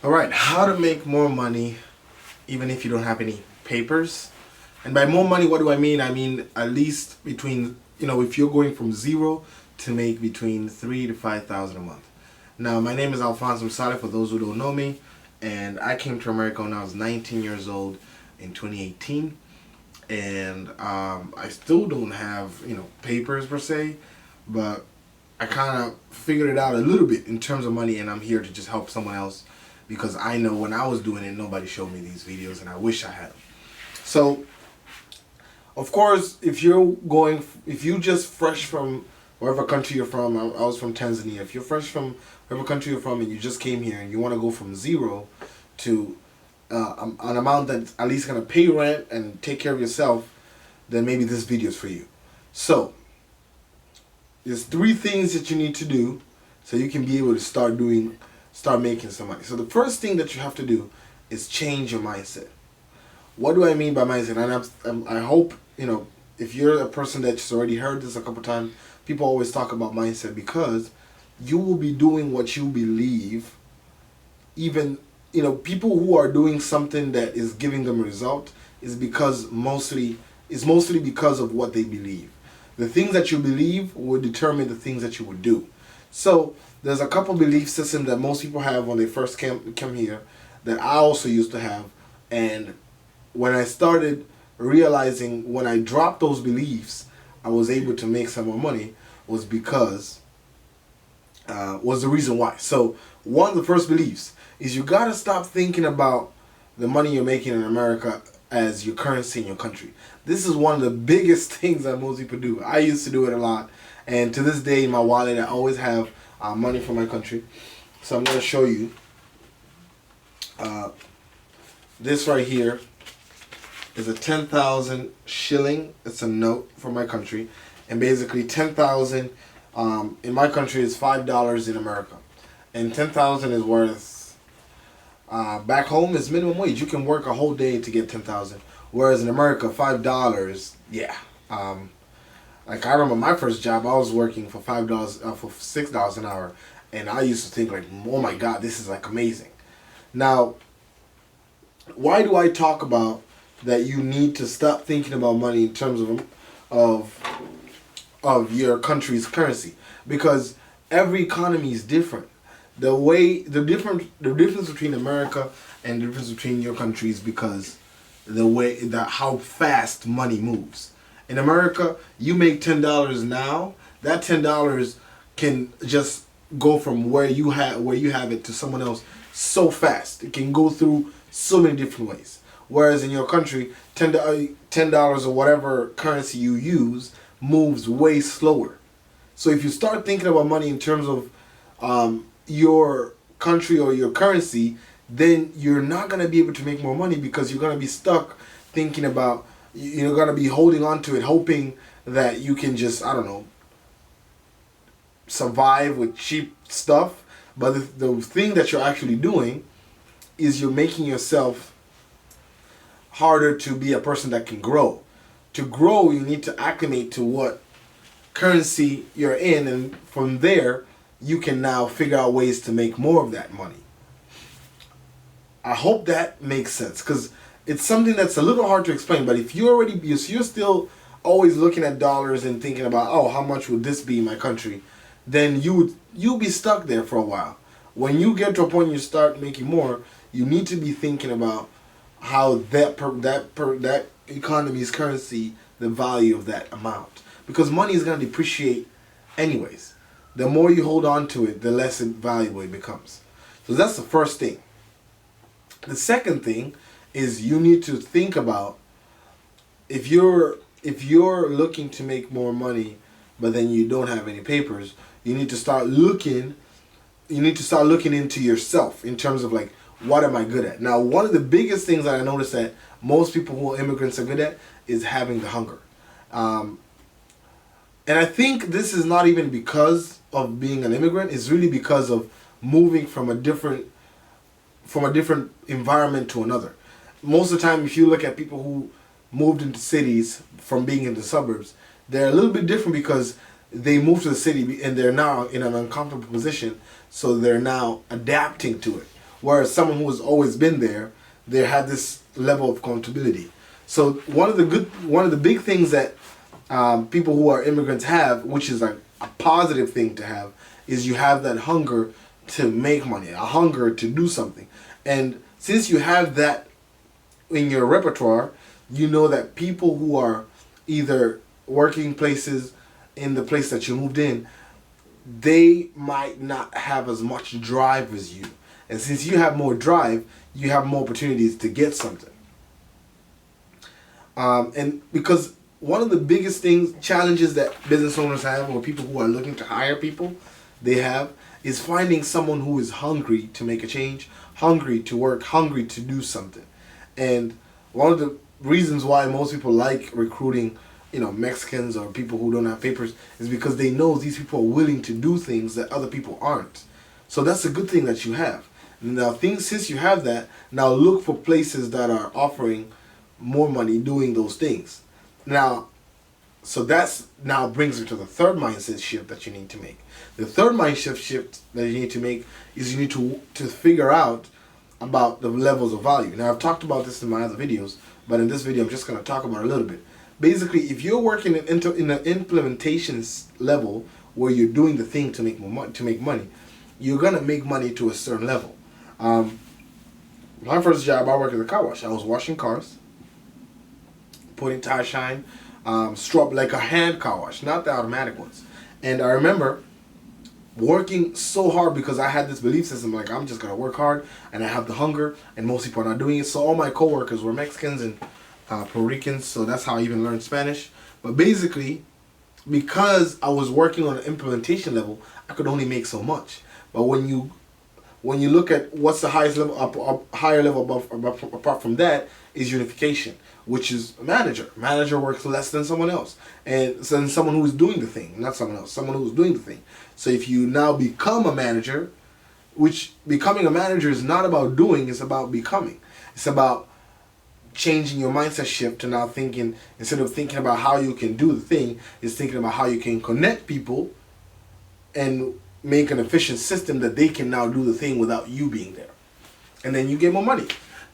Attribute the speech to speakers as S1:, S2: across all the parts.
S1: All right, how to make more money even if you don't have any papers. And by more money, what do I mean? I mean at least between, if you're going from zero to make between 3 to 5 thousand a month. Now, my name is Alfonso Musale for those who don't know me, and I came to America when I was 19 years old in 2018. And I still don't have, papers per se, but I kind of figured it out a little bit in terms of money, and I'm here to just help someone else because I know when I was doing it, nobody showed me these videos, and I wish I had. So, of course, if you just fresh from wherever country you're from, I was from Tanzania. If you're fresh from wherever country you're from and you just came here and you want to go from zero to an amount that's at least going to pay rent and take care of yourself, then maybe this video is for you. So, there's three things that you need to do so you can be able to start making some money. So the first thing that you have to do is change your mindset. What do I mean by mindset? And I hope, if you're a person that's already heard this a couple times, people always talk about mindset because you will be doing what you believe. Even, people who are doing something that is giving them a result is mostly because of what they believe. The things that you believe will determine the things that you will do. So there's a couple belief systems that most people have when they first come here that I also used to have. And when I started realizing when I dropped those beliefs, I was able to make some more money was the reason why. So one of the first beliefs is you got to stop thinking about the money you're making in America as your currency in your country. This is one of the biggest things that most people do. I used to do it a lot, and to this day in my wallet I always have money from my country. So I'm going to show you this right here is a 10,000 shilling. It's a note from my country, and basically 10,000 in my country is $5 in America, and 10,000 is worth back home is minimum wage. You can work a whole day to get 10,000. Whereas in America, $5, yeah. Like I remember my first job, I was working for $5 for $6 an hour, and I used to think like, oh my God, this is like amazing. Now, why do I talk about that? You need to stop thinking about money in terms of your country's currency, because every economy is different. The difference between America and the difference between your country is because how fast money moves. In America, you make $10 now. That $10 can just go from where you have it to someone else so fast. It can go through so many different ways. Whereas in your country, $10 or whatever currency you use moves way slower. So if you start thinking about money in terms of your country or your currency, then you're not going to be able to make more money because you're going to be stuck thinking about, you're going to be holding on to it, hoping that you can just, I don't know, survive with cheap stuff. But the thing that you're actually doing is you're making yourself harder to be a person that can grow. To grow, you need to acclimate to what currency you're in, and from there, you can now figure out ways to make more of that money. I hope that makes sense, because it's something that's a little hard to explain. But if you're still always looking at dollars and thinking about, oh, how much would this be in my country, then you'll be stuck there for a while. When you get to a point you start making more, you need to be thinking about how that economy's currency, the value of that amount, because money is going to depreciate anyways. The more you hold on to it, the less valuable it becomes. So that's the first thing. The second thing is you need to think about, if you're looking to make more money, but then you don't have any papers, you need to start looking into yourself in terms of like, what am I good at? Now, one of the biggest things that I noticed that most people who are immigrants are good at is having the hunger. And I think this is not even because of being an immigrant. It's really because of moving from a different environment to another. Most of the time, if you look at people who moved into cities from being in the suburbs, they're a little bit different because they moved to the city and they're now in an uncomfortable position, so they're now adapting to it. Whereas someone who has always been there, they had this level of accountability. So one of the big things that people who are immigrants have, which is a positive thing to have, is you have that hunger to make money, a hunger to do something. And since you have that in your repertoire, you know that people who are either working places in the place that you moved in, they might not have as much drive as you. And since you have more drive, you have more opportunities to get something. And because one of the biggest challenges that business owners have, or people who are looking to hire people, they have, is finding someone who is hungry to make a change, hungry to work, hungry to do something. And one of the reasons why most people like recruiting, Mexicans or people who don't have papers, is because they know these people are willing to do things that other people aren't. So that's a good thing that you have. Now, since you have that, now look for places that are offering more money doing those things. Now, so that's now brings me to the third mindset shift that you need to make. The third mindset shift that you need to make is you need to figure out about the levels of value. Now, I've talked about this in my other videos, but in this video, I'm just going to talk about it a little bit. Basically, if you're working in an implementation level where you're doing the thing to make money, you're going to make money to a certain level. My first job, I worked at a car wash. I was washing cars, putting tire shine, strobe, like a hand car wash, not the automatic ones. And I remember working so hard because I had this belief system, like I'm just gonna work hard, and I have the hunger, and most people are not doing it. So all my coworkers were Mexicans and Puerto Ricans, so that's how I even learned Spanish. But basically, because I was working on an implementation level, I could only make so much. But when you look at what's the highest level, higher level above, apart from that, is unification, which is a manager. Manager works less than someone else, and than someone who is doing the thing, not someone else. Someone who is doing the thing. So if you now become a manager, which becoming a manager is not about doing, it's about becoming. It's about changing your mindset shift to now thinking, instead of thinking about how you can do the thing, is thinking about how you can connect people and make an efficient system that they can now do the thing without you being there. And then you get more money.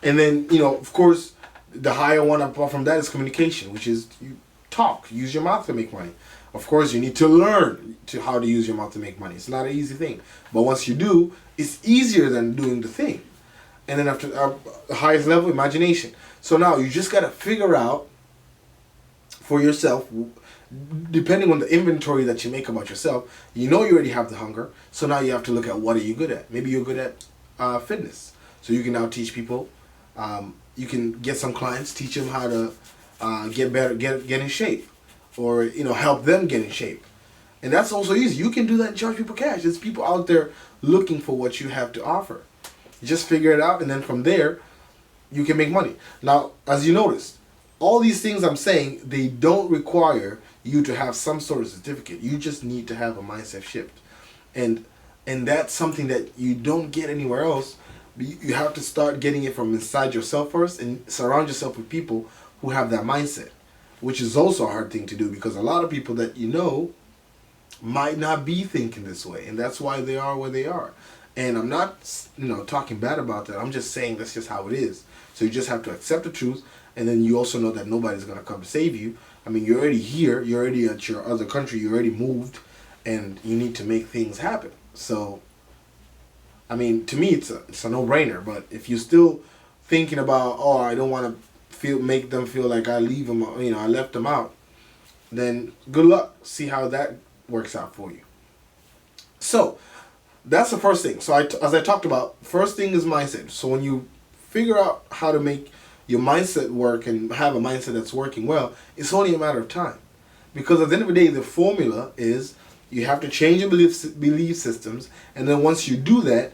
S1: And then, of course, the higher one apart from that is communication, which is you talk, use your mouth to make money. Of course, you need to learn how to use your mouth to make money. It's not an easy thing. But once you do, it's easier than doing the thing. And then after the highest level, imagination. So now you just got to figure out for yourself, depending on the inventory that you make about yourself, you already have the hunger. So now you have to look at what are you good at. Maybe you're good at fitness. So you can now teach people. You can get some clients, teach them how to get better, get in shape, or help them get in shape. And that's also easy. You can do that and charge people cash. There's people out there looking for what you have to offer. You just figure it out, and then from there, you can make money. Now, as you notice, all these things I'm saying, they don't require you to have some sort of certificate. You just need to have a mindset shift. And that's something that you don't get anywhere else. You have to start getting it from inside yourself first, and surround yourself with people who have that mindset, which is also a hard thing to do because a lot of people that might not be thinking this way, and that's why they are where they are. And I'm not talking bad about that. I'm just saying that's just how it is. So you just have to accept the truth, and then you also know that nobody's going to come to save you. I mean, you're already here, you're already at your other country, you already moved, and you need to make things happen. So I mean, to me, it's a no-brainer. But if you're still thinking about, I don't want to make them feel like I leave them, I left them out, then good luck. See how that works out for you. So that's the first thing. So as I talked about, first thing is mindset. So when you figure out how to make your mindset work and have a mindset that's working well, it's only a matter of time. Because at the end of the day, the formula is you have to change your belief systems, and then once you do that,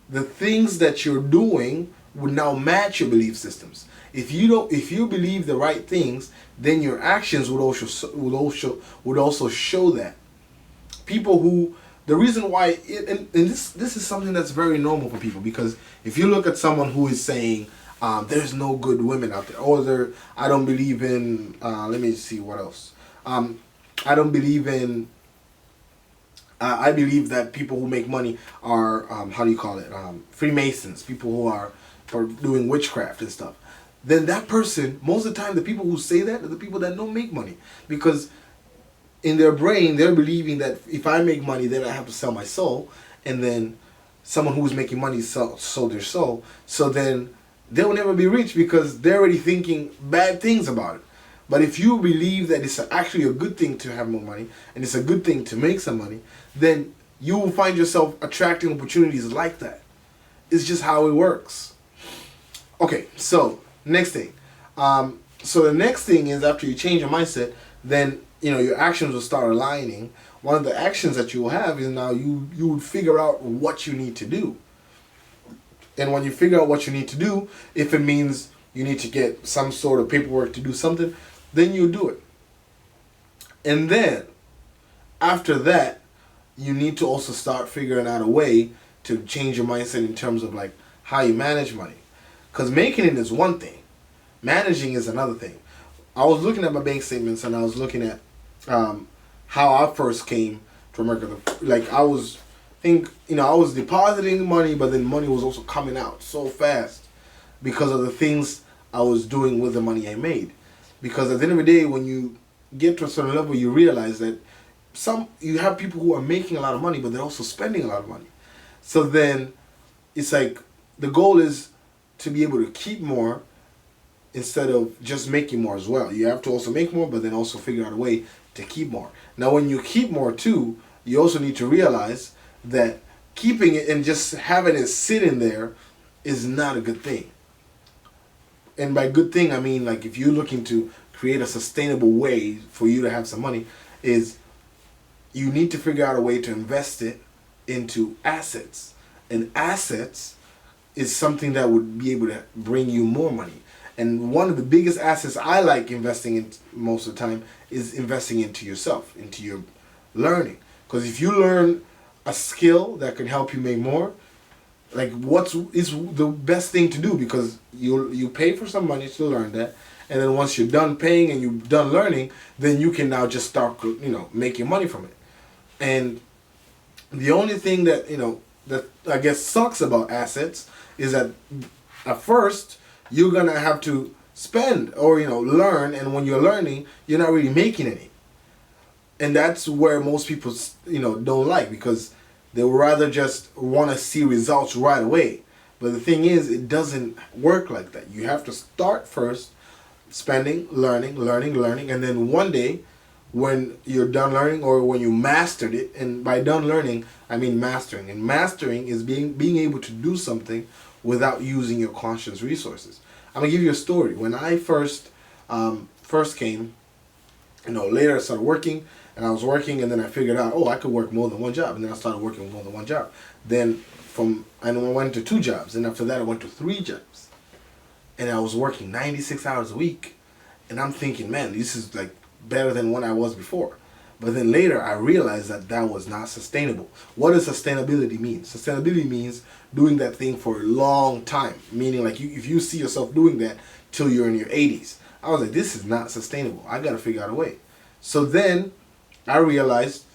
S1: the things that you're doing would now match your belief systems. If you believe the right things, then your actions would also show that. People who, the reason why this is something that's very normal for people, because if you look at someone who is saying there's no good women out there, or I don't believe in let me see what else. I don't believe in I believe that people who make money are how do you call it, Freemasons, people who are for doing witchcraft and stuff. Then that person, most of the time, the people who say that are the people that don't make money, because in their brain they're believing that if I make money, then I have to sell my soul, and then someone who's making money sold their soul. So then they will never be rich because they're already thinking bad things about it. But if you believe that it's actually a good thing to have more money and it's a good thing to make some money, then you will find yourself attracting opportunities like that. It's just how it works. Okay, so next thing. So the next thing is, after you change your mindset, then your actions will start aligning. One of the actions that you will have is now you would figure out what you need to do. And when you figure out what you need to do, if it means you need to get some sort of paperwork to do something, then you do it. And then after that, you need to also start figuring out a way to change your mindset in terms of like how you manage money. Because making it is one thing, managing is another thing. I was looking at my bank statements and I was looking at how I first came to America. Like I was depositing money, but then money was also coming out so fast because of the things I was doing with the money I made. Because at the end of the day, when you get to a certain level, you realize that you have people who are making a lot of money, but they're also spending a lot of money. So then it's like the goal is to be able to keep more instead of just making more as well. You have to also make more, but then also figure out a way to keep more. Now, when you keep more too, you also need to realize that keeping it and just having it sitting there is not a good thing. And by good thing, I mean like if you're looking to create a sustainable way for you to have some money, is you need to figure out a way to invest it into assets. And assets is something that would be able to bring you more money. And one of the biggest assets I like investing in most of the time is investing into yourself, into your learning. Because if you learn a skill that can help you make more, like is the best thing to do, because you pay for some money to learn that, and then once you're done paying and you're done learning, then you can now just start making money from it. And the only thing that that I guess sucks about assets is that at first you're gonna have to spend or learn, and when you're learning, you're not really making any. And that's where most people don't like, because they would rather just want to see results right away. But the thing is, it doesn't work like that. You have to start first spending, learning, and then one day when you're done learning, or when you mastered it, and by done learning I mean mastering, and mastering is being able to do something without using your conscious resources. I'm gonna give you a story. When I first came, later I started working, and I was working, and then I figured out, I could work more than one job, and then I started working more than one job. Then I went to 2 jobs, and after that I went to 3 jobs, and I was working 96 hours a week, and I'm thinking, man, this is like better than when I was before. But then later I realized that that was not sustainable. What does sustainability mean? Sustainability means doing that thing for a long time, meaning like if you see yourself doing that till you're in your 80s. I was like, this is not sustainable. I got to figure out a way. So then I realized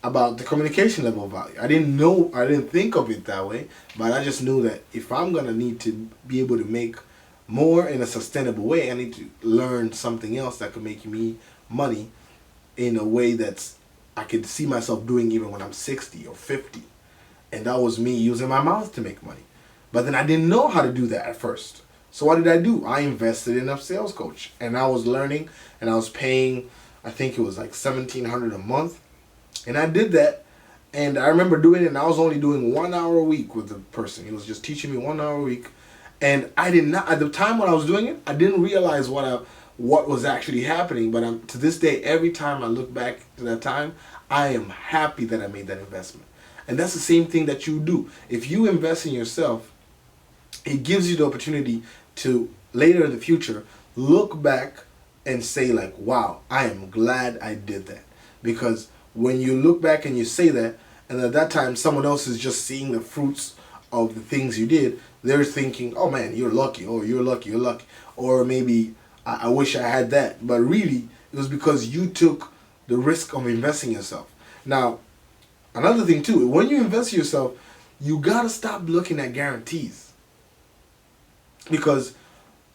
S1: about the communication level value. I didn't think of it that way, but I just knew that if I'm going to need to be able to make more in a sustainable way, I need to learn something else that could make me money in a way that's I could see myself doing even when I'm 60 or 50. And that was me using my mouth to make money. But then I didn't know how to do that at first. So what did I do? I invested in a sales coach, and I was learning, and I was paying, I think it was like $1,700 a month. And I did that, and I remember doing it, and I was only doing 1 hour a week with the person. He was just teaching me 1 hour a week. And I did not, at the time when I was doing it, I didn't realize what was actually happening. But to this day, every time I look back to that time, I am happy that I made that investment. And that's the same thing that you do. If you invest in yourself, it gives you the opportunity to later in the future look back and say like, wow, I am glad I did that. Because when you look back and you say that, and at that time someone else is just seeing the fruits of the things you did, they're thinking, oh man, you're lucky, or you're lucky, or maybe I wish I had that. But really, it was because you took the risk of investing in yourself. Now, Another thing too, when you invest in yourself, you gotta stop looking at guarantees, because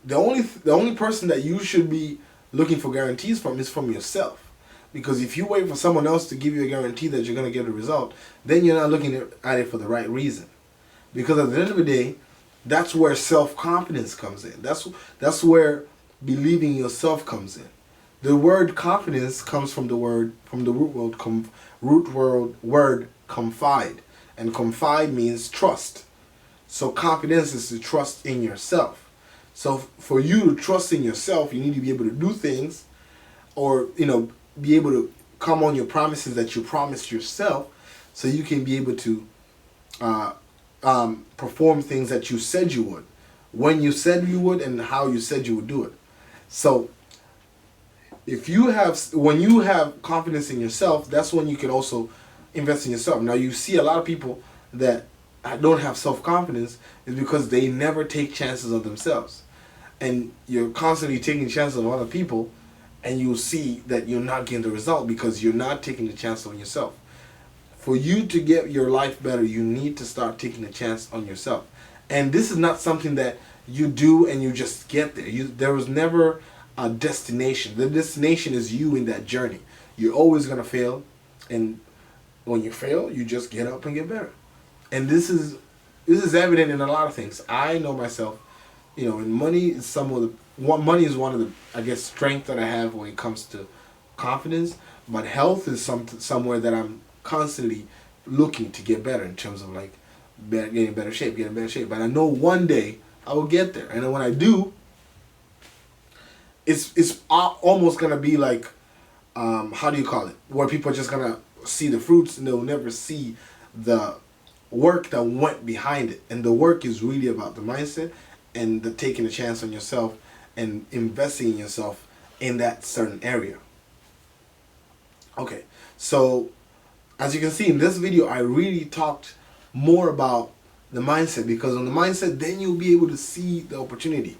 S1: the only person that you should be looking for guarantees from is from yourself. Because if you wait for someone else to give you a guarantee that you're gonna get a result, then you're not looking at it for the right reason. Because at the end of the day, that's where self-confidence comes in. That's where believing yourself comes in. The word confidence comes from the root word confide, and confide means trust. So confidence is to trust in yourself. So for you to trust in yourself, you need to be able to do things, or be able to come on your promises that you promised yourself, so you can be able to perform things that you said you would, when you said you would, and how you said you would do it. So when you have confidence in yourself, that's when you can also invest in yourself. Now you see a lot of people that don't have self-confidence is because they never take chances on themselves. And you're constantly taking chances on other people, and you'll see that you're not getting the result because you're not taking the chance on yourself. For you to get your life better, you need to start taking a chance on yourself. And this is not something that you do and you just get there. There was never a destination. The destination is you in that journey. You're always going to fail. And when you fail, you just get up and get better. And this is evident in a lot of things. I know myself, and money is money is one of the, I guess, strength that I have when it comes to confidence. But health is somewhere that I'm constantly looking to get better in terms of like getting better shape. But I know one day I will get there, and then when I do, it's almost gonna be like, how do you call it? Where people are just gonna see the fruits and they'll never see the work that went behind it. And the work is really about the mindset and the taking a chance on yourself and investing in yourself in that certain area. Okay, so as you can see in this video, I really talked more about the mindset, because on the mindset, then you'll be able to see the opportunity.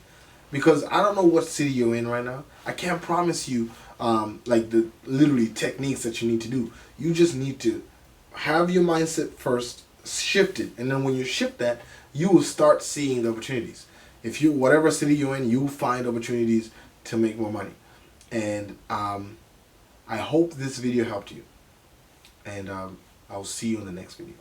S1: Because I don't know what city you're in right now. I can't promise you like the literally techniques that you need to do. You just need to have your mindset first shifted, and then when you shift that, you will start seeing the opportunities. If you, whatever city you're in, you find opportunities to make more money. And I hope this video helped you. And I'll see you in the next video.